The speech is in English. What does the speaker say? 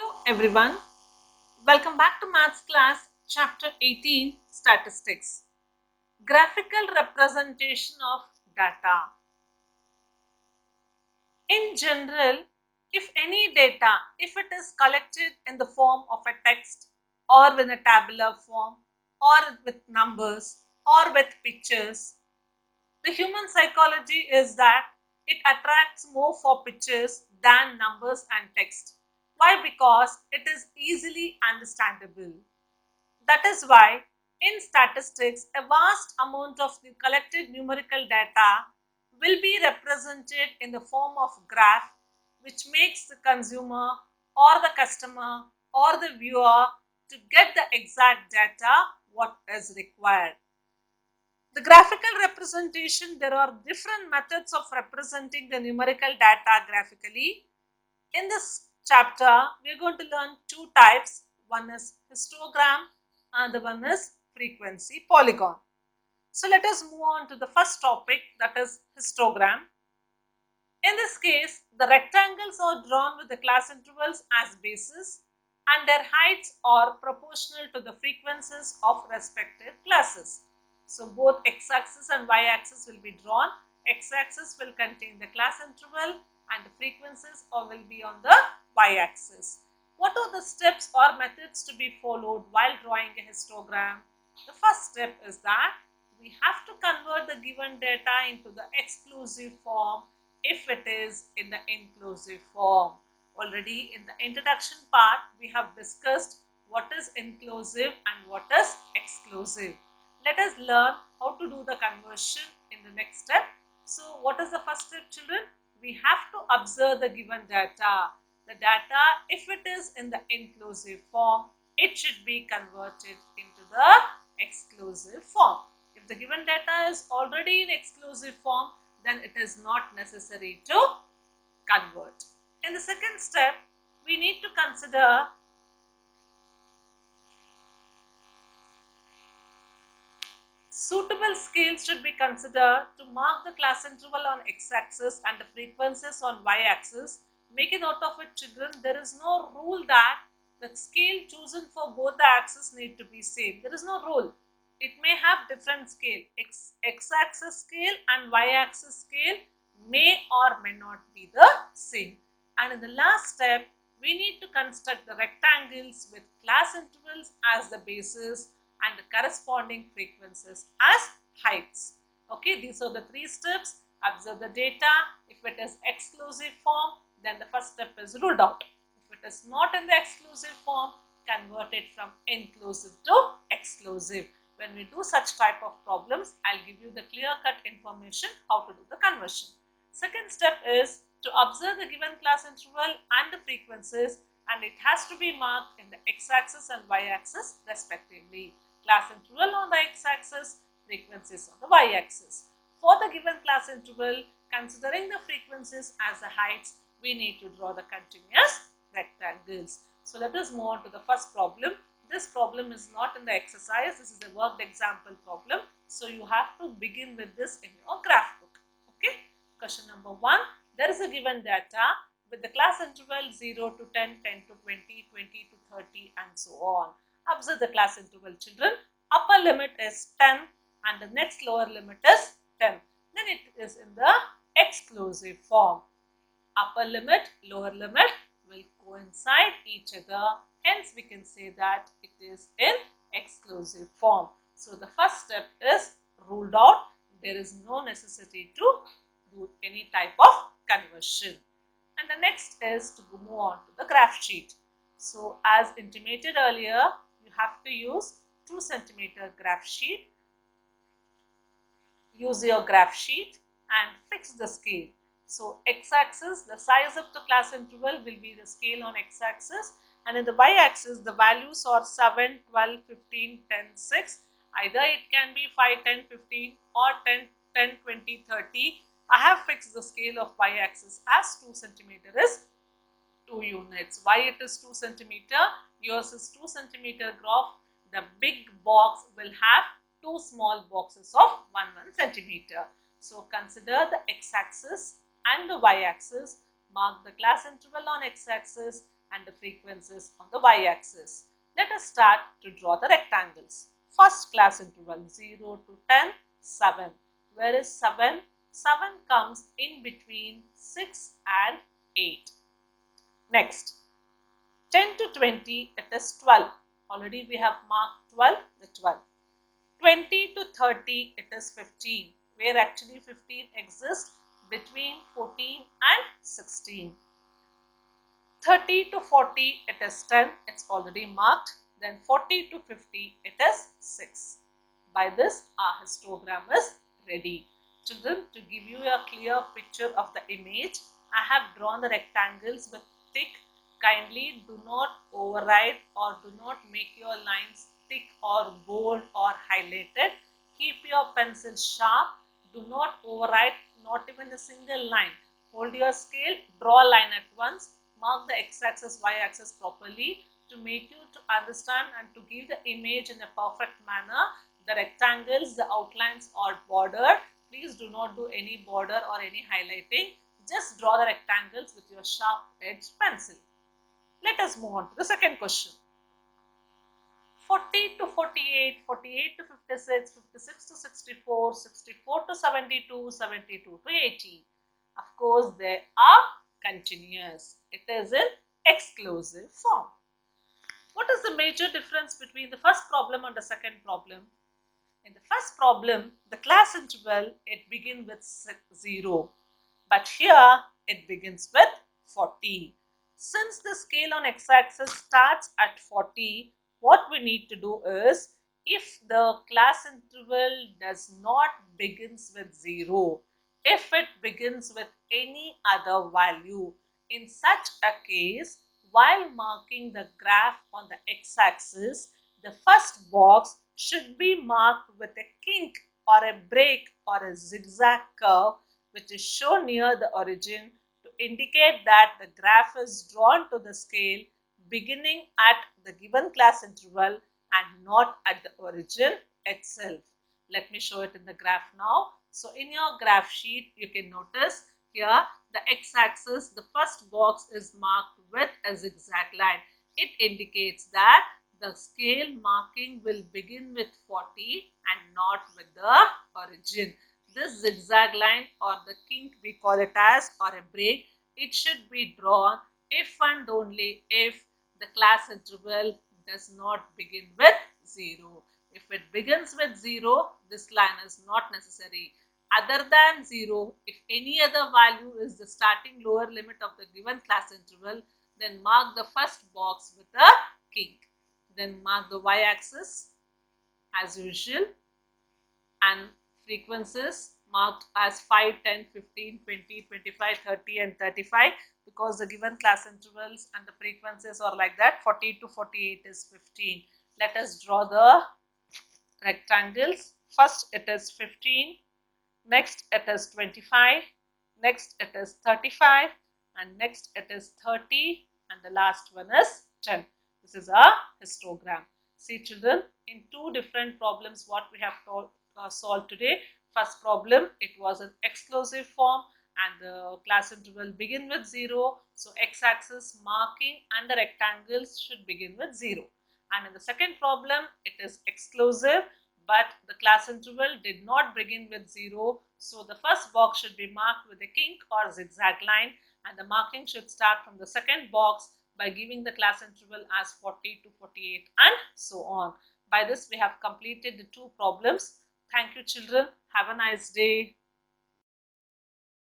Hello everyone, welcome back to Maths class chapter 18 Statistics. Graphical representation of data. In general, if any data, if it is collected in the form of a text or in a tabular form or with numbers or with pictures, the human psychology is that it attracts more for pictures than numbers and text. Why? Because it is easily understandable. That is why in statistics, a vast amount of the collected numerical data will be represented in the form of graph, which makes the consumer or the customer or the viewer to get the exact data what is required. The graphical representation, there are different methods of representing the numerical data graphically. In this chapter, we are going to learn two types. One is histogram and the one is frequency polygon. So let us move on to the first topic, that is histogram. In this case, the rectangles are drawn with the class intervals as bases and their heights are proportional to the frequencies of respective classes. So both x-axis and y-axis will be drawn. X-axis will contain the class interval and the frequencies will be on the y-axis. What are the steps or methods to be followed while drawing a histogram? The first step is that we have to convert the given data into the exclusive form if it is in the inclusive form. Already in the introduction part, we have discussed what is inclusive and what is exclusive. Let us learn how to do the conversion in the next step. So what is the first step, children? We have to observe the given data. The data, if it is in the inclusive form, it should be converted into the exclusive form. If the given data is already in exclusive form, then it is not necessary to convert. In the second step, we need to consider suitable scales should be considered to mark the class interval on x-axis and the frequencies on y-axis. Make a note of it, children. There is no rule that the scale chosen for both the axes need to be same. There is no rule. It may have different scale. X-axis scale and y-axis scale may or may not be the same. And in the last step, we need to construct the rectangles with class intervals as the basis and the corresponding frequencies as heights. Okay, these are the three steps. Observe the data. If it is exclusive form, then the first step is ruled out. If it is not in the exclusive form, convert it from inclusive to exclusive. When we do such type of problems, I'll give you the clear-cut information how to do the conversion. Second step is to observe the given class interval and the frequencies, and it has to be marked in the x-axis and y-axis respectively. Class interval on the x-axis, frequencies on the y-axis. For the given class interval, considering the frequencies as the heights, we need to draw the continuous rectangles. So let us move on to the first problem. This problem is not in the exercise. This is a worked example problem. So you have to begin with this in your graph book. Okay. Question number 1. There is a given data with the class interval 0 to 10, 10 to 20, 20 to 30 and so on. Observe the class interval, children. Upper limit is 10 and the next lower limit is 10. Then it is in the exclusive form. Upper limit, lower limit will coincide each other. Hence, we can say that it is in exclusive form. So, the first step is ruled out. There is no necessity to do any type of conversion. And the next is to move on to the graph sheet. So, as intimated earlier, you have to use 2 centimeter graph sheet. Use your graph sheet and fix the scale. So, x-axis, the size of the class interval will be the scale on x-axis, and in the y-axis, the values are 7, 12, 15, 10, 6. Either it can be 5, 10, 15 or 10, 10, 20, 30. I have fixed the scale of y-axis as 2 centimeter is 2 units. Why it is 2 centimeter? Yours is 2 centimeter graph. The big box will have 2 small boxes of 1 centimeter. So consider the x-axis and the y-axis. Mark the class interval on x-axis and the frequencies on the y-axis. Let us start to draw the rectangles. First class interval 0 to 10, 7. Where is 7? 7 comes in between 6 and 8. Next, 10 to 20, it is 12. Already we have marked 12, the 12. 20 to 30, it is 15, where actually 15 exists between 14 and 16. 30 to 40, it is 10, it's already marked. Then 40 to 50, it is 6. By this, our histogram is ready. Children, to give you a clear picture of the image, I have drawn the rectangles with thick. Kindly do not override or do not make your lines thick or bold or highlighted. Keep your pencil sharp. Do not override, not even a single line. Hold your scale, draw a line at once, mark the x-axis, y-axis properly to make you to understand and to give the image in a perfect manner. The rectangles, the outlines are bordered. Please do not do any border or any highlighting. Just draw the rectangles with your sharp edged pencil. Let us move on to the second question. 40 to 48, 48 to 56, 56 to 64, 64 to 72, 72 to 80. Of course, they are continuous. It is in exclusive form. What is the major difference between the first problem and the second problem? In the first problem, the class interval, it begins with 0. But here, it begins with 40. Since the scale on x-axis starts at 40, what we need to do is, if the class interval does not begins with 0, if it begins with any other value, in such a case, while marking the graph on the x-axis, the first box should be marked with a kink or a break or a zigzag curve which is shown near the origin to indicate that the graph is drawn to the scale beginning at the given class interval and not at the origin itself. Let me show it in the graph now. So in your graph sheet, you can notice here the x-axis, the first box is marked with a zigzag line. It indicates that the scale marking will begin with 40 and not with the origin. This zigzag line or the kink, we call it as, or a break, it should be drawn if and only if the class interval does not begin with 0. If it begins with 0, this line is not necessary. Other than 0, if any other value is the starting lower limit of the given class interval, then mark the first box with a kink. Then mark the y-axis as usual and frequencies marked as 5, 10, 15, 20, 25, 30 and 35 because the given class intervals and the frequencies are like that. 40 to 48 is 15. Let us draw the rectangles. First it is 15, next it is 25, next it is 35 and next it is 30 and the last one is 10. This is a histogram. See children, in two different problems what we have solved today. First problem, it was an exclusive form and the class interval begin with 0. So x-axis marking and the rectangles should begin with 0. And in the second problem, it is exclusive but the class interval did not begin with 0. So the first box should be marked with a kink or zigzag line and the marking should start from the second box by giving the class interval as 40 to 48 and so on. By this we have completed the two problems. Thank you children. Have a nice day.